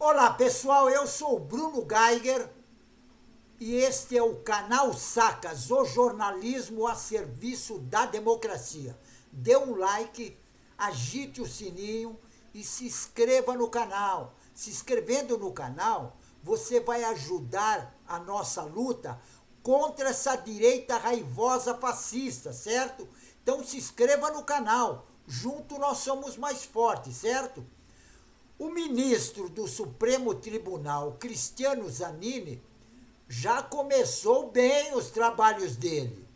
Olá pessoal, eu sou o Bruno Geiger e este é o canal Sacas, o jornalismo a serviço da democracia. Dê um like, agite o sininho e se inscreva no canal. Se inscrevendo no canal, você vai ajudar a nossa luta contra essa direita raivosa fascista, certo? Então se inscreva no canal, junto nós somos mais fortes, certo? O ministro do Supremo Tribunal, Cristiano Zanin, já começou bem os trabalhos dele.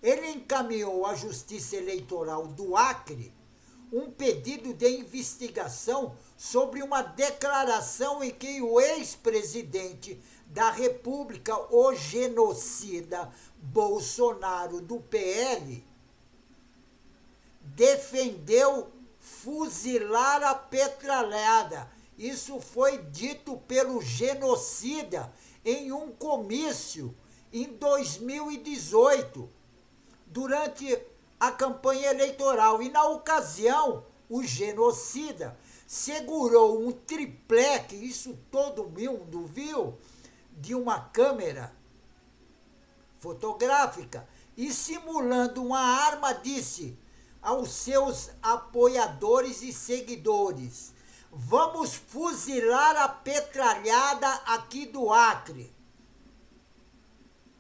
Ele encaminhou à Justiça Eleitoral do Acre um pedido de investigação sobre uma declaração em que o ex-presidente da República, o genocida Bolsonaro do PL, defendeu fuzilar a petralhada. Isso foi dito pelo genocida em um comício em 2018, durante a campanha eleitoral. E na ocasião, o genocida segurou um triplex, isso todo mundo viu, de uma câmera fotográfica, e simulando uma arma disse aos seus apoiadores e seguidores: vamos fuzilar a petralhada aqui do Acre.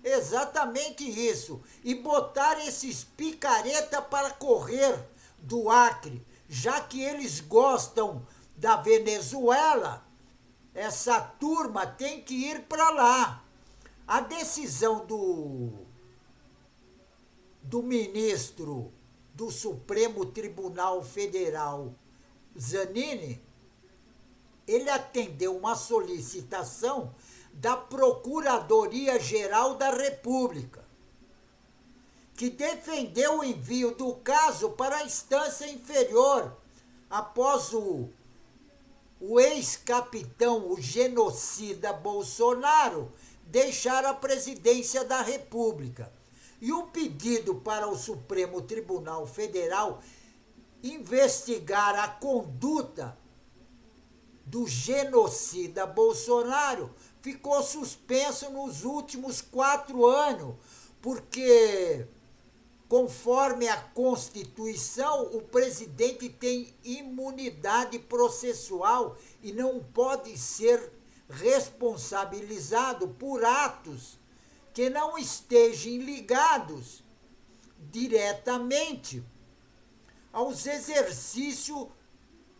Exatamente isso. E botar esses picareta para correr do Acre, já que eles gostam da Venezuela, essa turma tem que ir para lá. A decisão do ministro do Supremo Tribunal Federal, Zanin, ele atendeu uma solicitação da Procuradoria-Geral da República, que defendeu o envio do caso para a instância inferior, após o ex-capitão, o genocida Bolsonaro, deixar a presidência da República. E o pedido para o Supremo Tribunal Federal investigar a conduta do genocida Bolsonaro ficou suspenso nos últimos 4 anos, porque, conforme a Constituição, o presidente tem imunidade processual e não pode ser responsabilizado por atos que não estejam ligados diretamente aos exercícios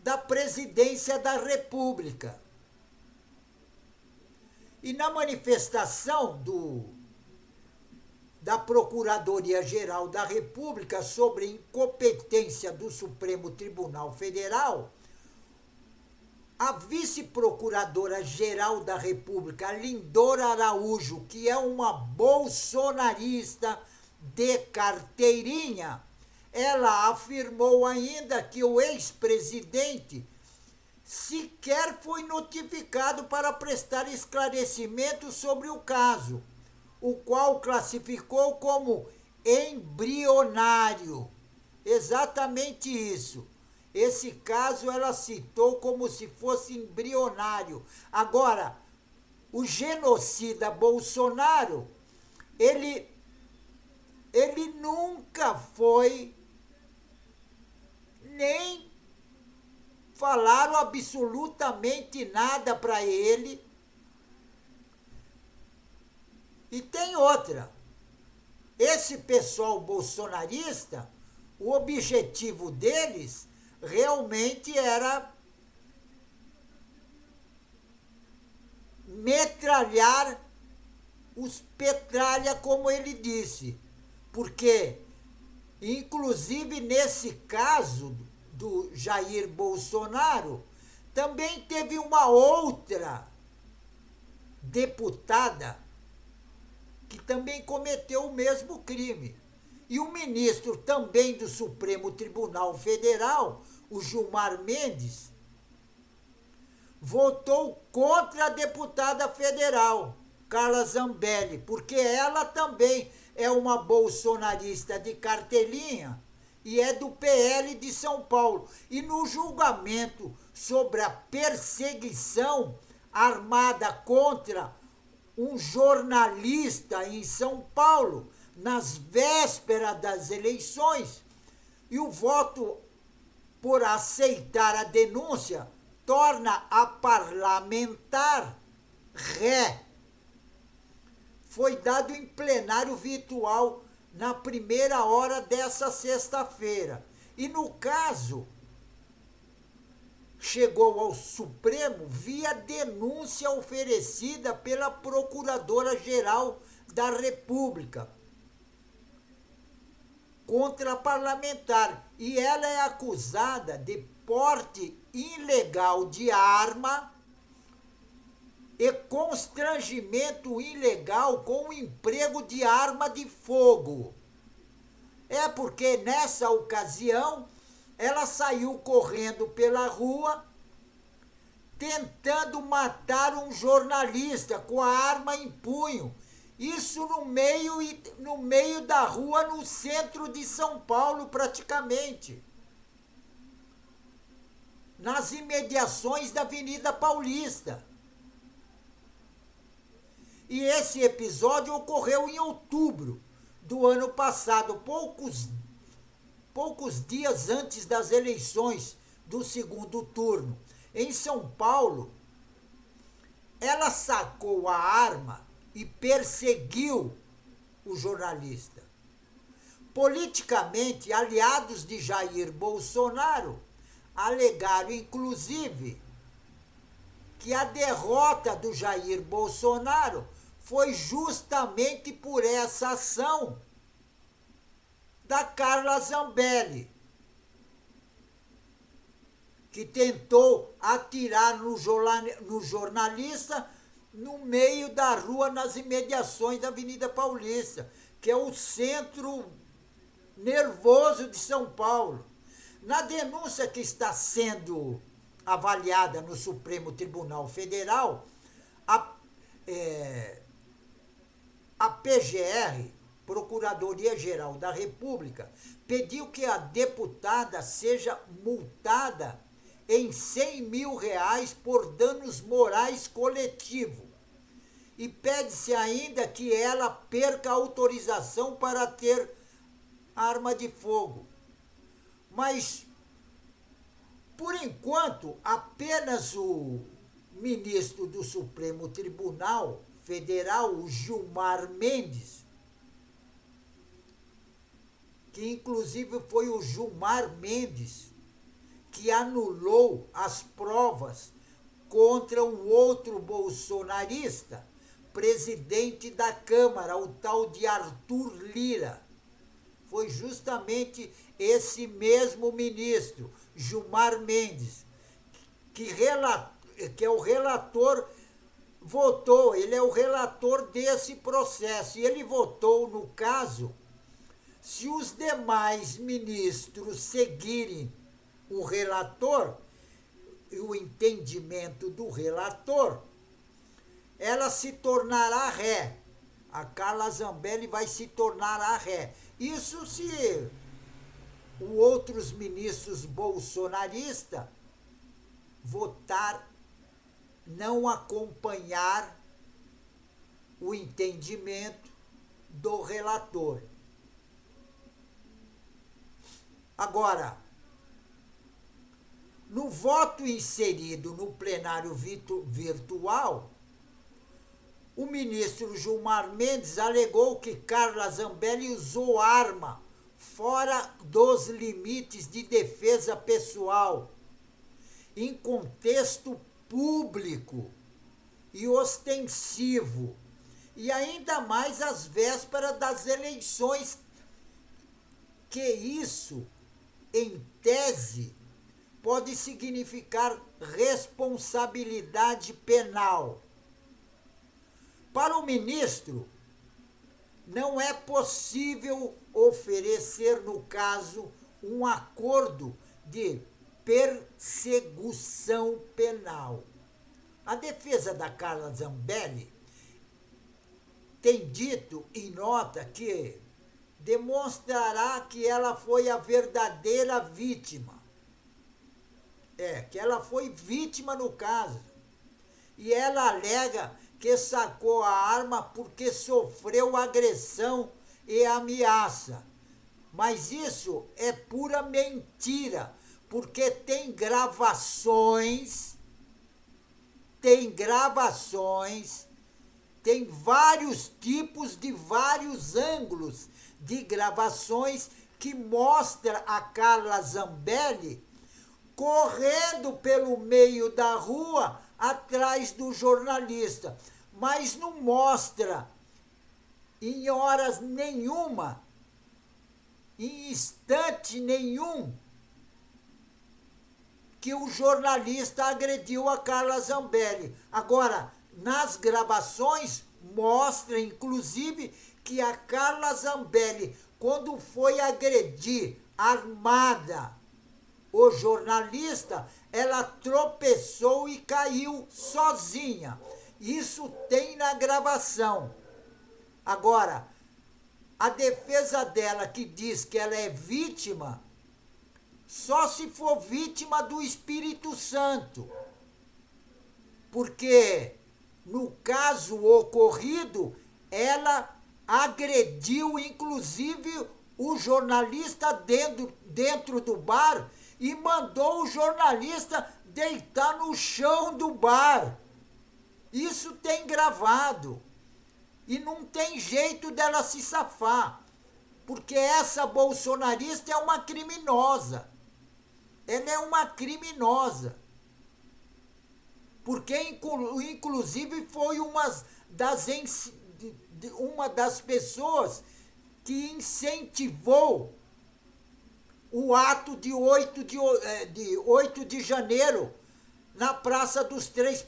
da presidência da República. E na manifestação da Procuradoria-Geral da República sobre incompetência do Supremo Tribunal Federal, a vice-procuradora-geral da República, Lindora Araújo, que é uma bolsonarista de carteirinha, ela afirmou ainda que o ex-presidente sequer foi notificado para prestar esclarecimento sobre o caso, o qual classificou como embrionário. Exatamente isso. Esse caso ela citou como se fosse embrionário. Agora, o genocida Bolsonaro, ele nunca foi, nem falaram absolutamente nada para ele. E tem outra. Esse pessoal bolsonarista, o objetivo deles realmente era metralhar os petralha, como ele disse. Porque, inclusive nesse caso do Jair Bolsonaro, também teve uma outra deputada que também cometeu o mesmo crime. E o ministro também do Supremo Tribunal Federal, o Gilmar Mendes, votou contra a deputada federal, Carla Zambelli, porque ela também é uma bolsonarista de carteirinha e é do PL de São Paulo. E no julgamento sobre a perseguição armada contra um jornalista em São Paulo, nas vésperas das eleições, e o voto por aceitar a denúncia torna a parlamentar ré. Foi dado em plenário virtual na primeira hora dessa sexta-feira. E no caso, chegou ao Supremo via denúncia oferecida pela Procuradora-Geral da República contra a parlamentar. E ela é acusada de porte ilegal de arma e constrangimento ilegal com o emprego de arma de fogo. É porque nessa ocasião ela saiu correndo pela rua tentando matar um jornalista com a arma em punho. Isso no meio da rua, no centro de São Paulo, praticamente. Nas imediações da Avenida Paulista. E esse episódio ocorreu em outubro do ano passado, poucos dias antes das eleições do segundo turno. Em São Paulo, ela sacou a arma e perseguiu o jornalista. Politicamente, aliados de Jair Bolsonaro alegaram, inclusive, que a derrota do Jair Bolsonaro foi justamente por essa ação da Carla Zambelli, que tentou atirar no jornalista no meio da rua, nas imediações da Avenida Paulista, que é o centro nervoso de São Paulo. Na denúncia que está sendo avaliada no Supremo Tribunal Federal, a PGR, Procuradoria-Geral da República, pediu que a deputada seja multada em R$100 mil por danos morais coletivos. E pede-se ainda que ela perca a autorização para ter arma de fogo. Mas, por enquanto, apenas o ministro do Supremo Tribunal Federal, o Gilmar Mendes, que inclusive foi o Gilmar Mendes que anulou as provas contra um outro bolsonarista, presidente da Câmara, o tal de Arthur Lira. Foi justamente esse mesmo ministro, Gilmar Mendes, que é o relator, votou, ele é o relator desse processo, e ele votou, no caso, se os demais ministros seguirem o relator e o entendimento do relator, ela se tornará ré. A Carla Zambelli vai se tornar a ré. Isso se os outros ministros bolsonaristas votar, não acompanhar o entendimento do relator. Agora, no voto inserido no plenário virtual, o ministro Gilmar Mendes alegou que Carla Zambelli usou arma fora dos limites de defesa pessoal, em contexto público e ostensivo, e ainda mais às vésperas das eleições, que isso, em tese, pode significar responsabilidade penal. Para o ministro, não é possível oferecer, no caso, um acordo de persecução penal. A defesa da Carla Zambelli tem dito em nota que demonstrará que ela foi a verdadeira vítima. Que ela foi vítima no caso. E ela alega que sacou a arma porque sofreu agressão e ameaça. Mas isso é pura mentira, porque tem gravações, tem vários tipos de vários ângulos de gravações que mostra a Carla Zambelli correndo pelo meio da rua atrás do jornalista, mas não mostra em horas nenhuma, em instante nenhum, que o jornalista agrediu a Carla Zambelli. Agora, nas gravações, mostra, inclusive, que a Carla Zambelli, quando foi agredir armada o jornalista, ela tropeçou e caiu sozinha. Isso tem na gravação. Agora, a defesa dela que diz que ela é vítima, só se for vítima do Espírito Santo. Porque, no caso ocorrido, ela agrediu, inclusive, o jornalista dentro do bar e mandou o jornalista deitar no chão do bar. Isso tem gravado. E não tem jeito dela se safar. Porque essa bolsonarista é uma criminosa. Ela é uma criminosa. Porque, inclusive, foi uma das pessoas que incentivou o ato de 8 de janeiro na Praça dos Três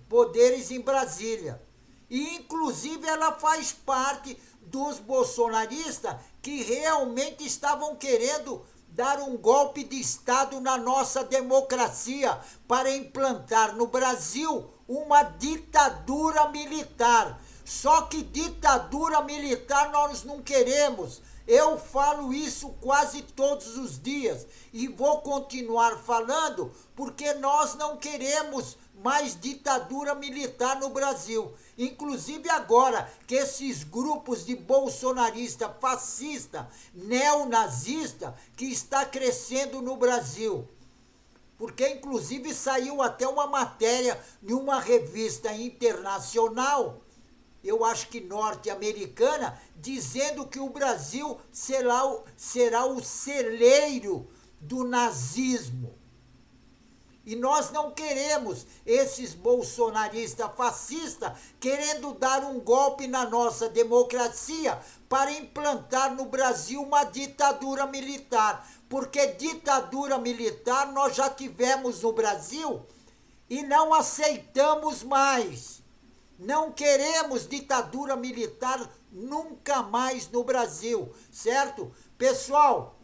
Poderes, em Brasília. E, inclusive, ela faz parte dos bolsonaristas que realmente estavam querendo dar um golpe de Estado na nossa democracia para implantar no Brasil uma ditadura militar. Só que ditadura militar nós não queremos. Eu falo isso quase todos os dias e vou continuar falando porque nós não queremos mais ditadura militar no Brasil. Inclusive agora que esses grupos de bolsonarista, fascista, neonazista que está crescendo no Brasil. Porque inclusive saiu até uma matéria em uma revista internacional, eu acho que norte-americana, dizendo que o Brasil será o celeiro do nazismo. E nós não queremos esses bolsonaristas fascistas querendo dar um golpe na nossa democracia para implantar no Brasil uma ditadura militar. Porque ditadura militar nós já tivemos no Brasil e não aceitamos mais. Não queremos ditadura militar nunca mais no Brasil, certo? Pessoal,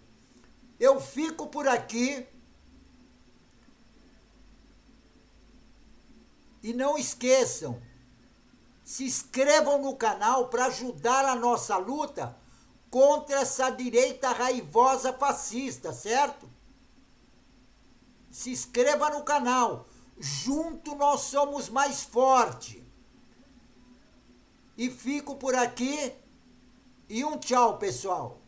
eu fico por aqui. E não esqueçam, se inscrevam no canal para ajudar a nossa luta contra essa direita raivosa fascista, certo? Se inscreva no canal. Junto nós somos mais fortes. E fico por aqui. E um tchau, pessoal.